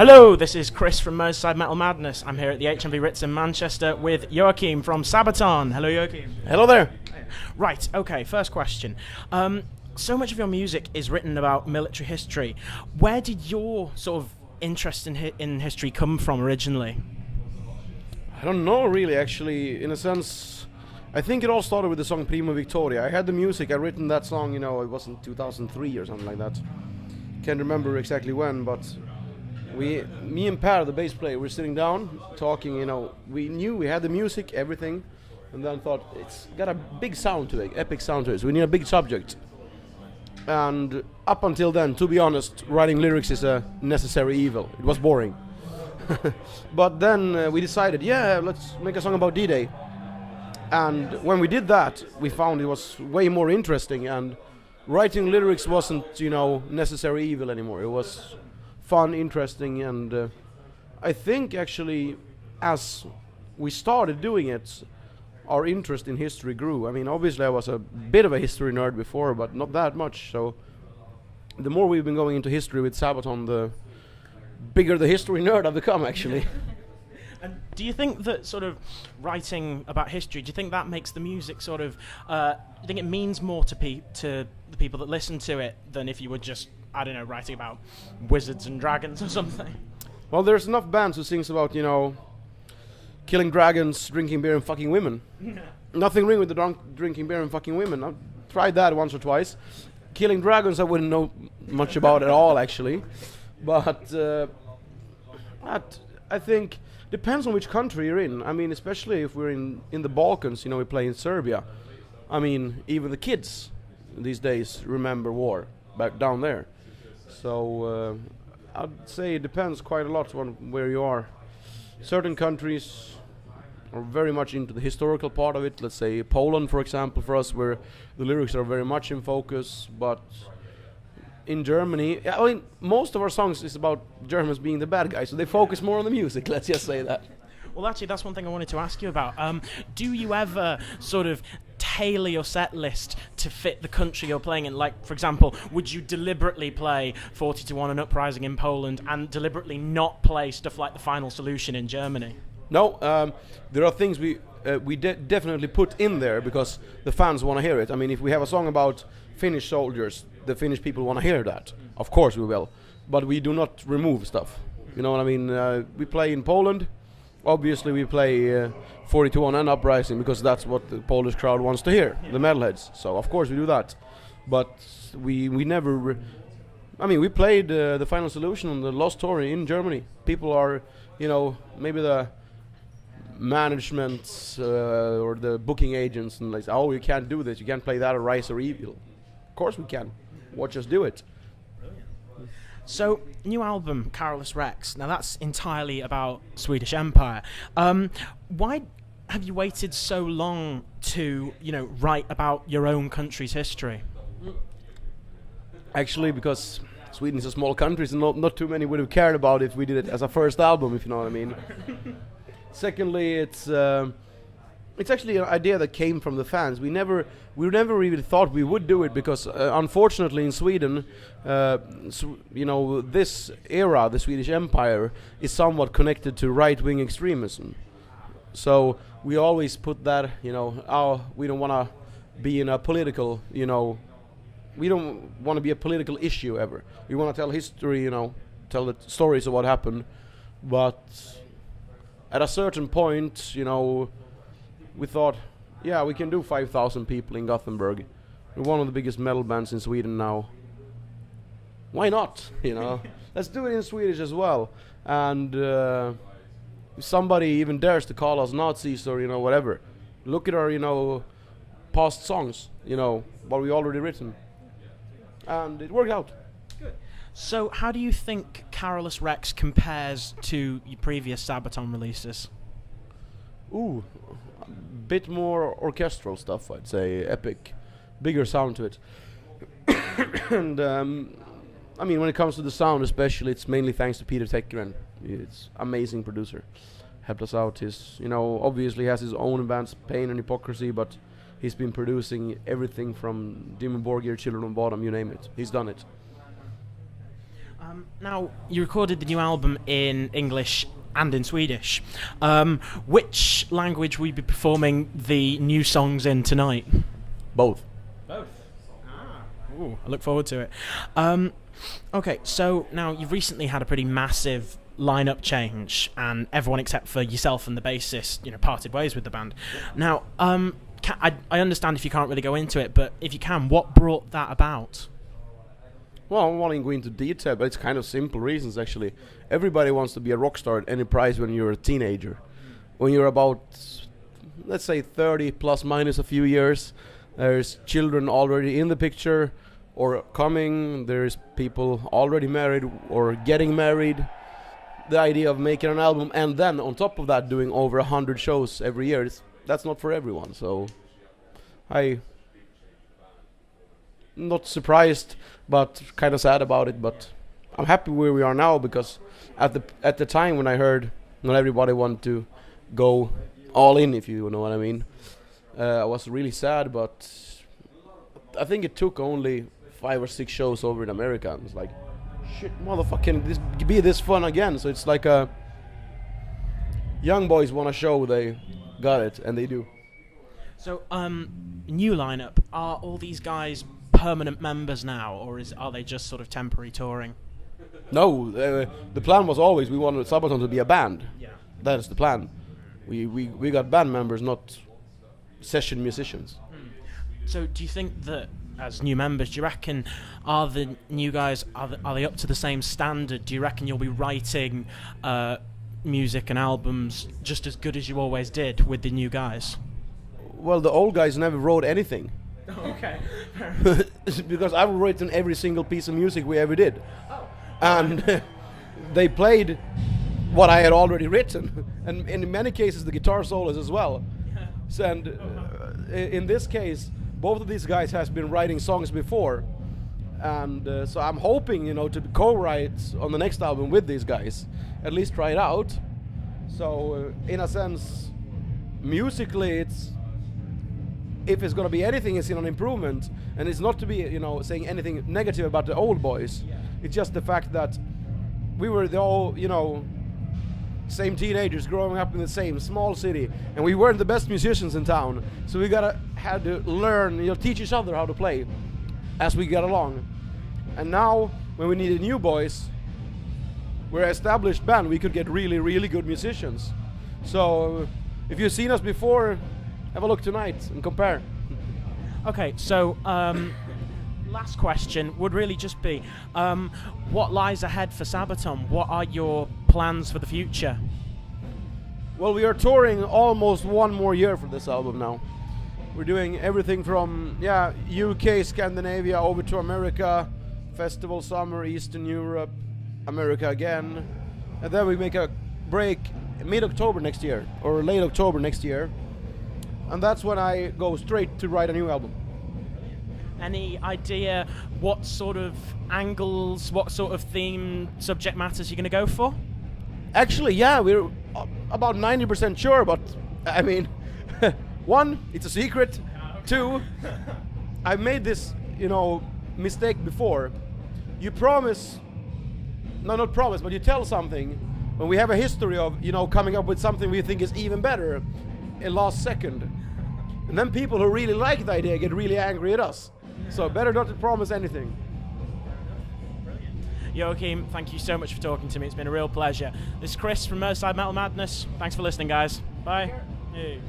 Hello, this is Chris from Merseyside Metal Madness. I'm here at the HMV Ritz in Manchester with Joakim from Sabaton. Hello, Joakim. Hello there. Right, okay, first question. So much of your music is written about military history. Where did your sort of interest in history come from originally? I don't know really, actually. In a sense, I think it all started with the song Prima Victoria. I had the music, I written that song, it was in 2003 or something like that. Can't remember exactly when, but me and Per, the bass player, were sitting down, talking, we knew we had the music, everything, and then thought, it's got a big sound to it, epic sound to it, so we need a big subject. And up until then, to be honest, writing lyrics is a necessary evil. It was boring. But then we decided, let's make a song about D-Day. And when we did that, we found it was way more interesting, and writing lyrics wasn't, necessary evil anymore. It was fun, interesting, and I think actually as we started doing it, our interest in history grew. I mean, obviously I was a bit of a history nerd before, but not that much, so the more we've been going into history with Sabaton, the bigger the history nerd I've become, actually. And do you think that sort of writing about history, do you think that makes the music sort of, do you think it means more to the people that listen to it than if you were just, I don't know, writing about wizards and dragons or something? Well, there's enough bands who sings about, killing dragons, drinking beer and fucking women. Nothing wrong with the drinking beer and fucking women. I've tried that once or twice. Killing dragons I wouldn't know much about at all, actually. But I think depends on which country you're in. I mean, especially if we're in the Balkans, we play in Serbia. I mean, even the kids these days remember war back down there. So I'd say it depends quite a lot on where you are. Certain countries are very much into the historical part of it. Let's say Poland, for example, for us, where the lyrics are very much in focus. But in Germany, most of our songs is about Germans being the bad guys, so they focus more on the music, let's just say that. Well, actually, that's one thing I wanted to ask you about. Do you ever sort of tailor your set list to fit the country you're playing in? Like, for example, would you deliberately play 40-1 and Uprising in Poland and deliberately not play stuff like The Final Solution in Germany? No, there are things we definitely put in there because the fans want to hear it. I mean, if we have a song about Finnish soldiers, the Finnish people want to hear that. Of course we will. But we do not remove stuff. You know what I mean? We play in Poland. Obviously we play 40-1 and Uprising because that's what the Polish crowd wants to hear, the metalheads. So of course we do that. But we never... we played The Final Solution on the Lost Tour in Germany. People are, maybe the management or the booking agents and like, oh, you can't do this, you can't play that or Rise or Evil. Of course we can. Watch us do it. So, new album, Carolus Rex. Now that's entirely about Swedish Empire. Why have you waited so long to, write about your own country's history? Actually, because Sweden is a small country, so not too many would have cared about if we did it as a first album, if you know what I mean. Secondly, it's actually an idea that came from the fans. We never really thought we would do it because, unfortunately, in Sweden, this era, the Swedish Empire, is somewhat connected to right-wing extremism. So we always put that, we don't want to be in a political, we don't want to be a political issue ever. We want to tell history, tell the stories of what happened, but at a certain point, we thought, we can do 5,000 people in Gothenburg. We're one of the biggest metal bands in Sweden now. Why not? Let's do it in Swedish as well. And if somebody even dares to call us Nazis or whatever, look at our past songs, what we already written, and it worked out. Good. So, how do you think Carolus Rex compares to your previous Sabaton releases? Ooh, a bit more orchestral stuff, I'd say, epic, bigger sound to it. And when it comes to the sound especially, it's mainly thanks to Peter Täckgren. It's amazing producer, helped us out. His, obviously has his own bands, Pain and Hypocrisy, but he's been producing everything from Dimmu Borgir, Children of Bottom, you name it. He's done it. Now, you recorded the new album in English and in Swedish. Which language will you be performing the new songs in tonight? Both. Both. Ooh, I look forward to it. Okay, so now you've recently had a pretty massive lineup change, and everyone except for yourself and the bassist, parted ways with the band. Now, I understand if you can't really go into it, but if you can, what brought that about? Well, I don't want to go into detail, but it's kind of simple reasons, actually. Everybody wants to be a rock star at any price when you're a teenager. When you're about, let's say, 30 plus minus a few years, there's children already in the picture or coming, there's people already married or getting married. The idea of making an album and then on top of that doing over 100 shows every year, that's not for everyone. So I'm not surprised, but kind of sad about it. But I'm happy where we are now, because at the time when I heard not everybody wanted to go all in, if you know what I mean, I was really sad. But I think it took only 5 or 6 shows over in America, and it's like, shit, motherfucker, can this be this fun again? So it's like young boys want a show, they got it, and they do. So, new lineup, are all these guys permanent members now, or are they just sort of temporary touring? No, the plan was always we wanted Sabaton to be a band. Yeah. That is the plan. We got band members, not session musicians. So do you think that, as new members, do you reckon are the new guys, are they up to the same standard? Do you reckon you'll be writing music and albums just as good as you always did with the new guys? Well, the old guys never wrote anything. Okay. Because I've written every single piece of music we ever did. And they played what I had already written, and in many cases the guitar solos as well. So, and in this case, both of these guys has been writing songs before, and so I'm hoping, to co-write on the next album with these guys, at least try it out. So in a sense, musically, if it's going to be anything, it's in an improvement, and it's not to be, saying anything negative about the old boys. Yeah. It's just the fact that we were all, same teenagers growing up in the same small city, and we weren't the best musicians in town, so we had to learn, teach each other how to play as we get along. And now, when we needed new boys, we're an established band, we could get really, really good musicians. So if you've seen us before, have a look tonight and compare. Okay, so last question would really just be, what lies ahead for Sabaton? What are your plans for the future? Well, we are touring almost 1 more year for this album now. We're doing everything from UK, Scandinavia, over to America, festival summer, Eastern Europe, America again, and then we make a break mid-October next year, or late October next year, and that's when I go straight to write a new album. Any idea what sort of angles, what sort of theme, subject matters you're going to go for? Actually, we're about 90% sure, but I mean, 1, it's a secret. 2, I made this, mistake before. You promise, not promise, but you tell something when we have a history of, coming up with something we think is even better in last second. And then people who really like the idea get really angry at us. So better not to promise anything. Joakim, thank you so much for talking to me. It's been a real pleasure. This is Chris from Merseyside Metal Madness. Thanks for listening, guys. Bye. Hey.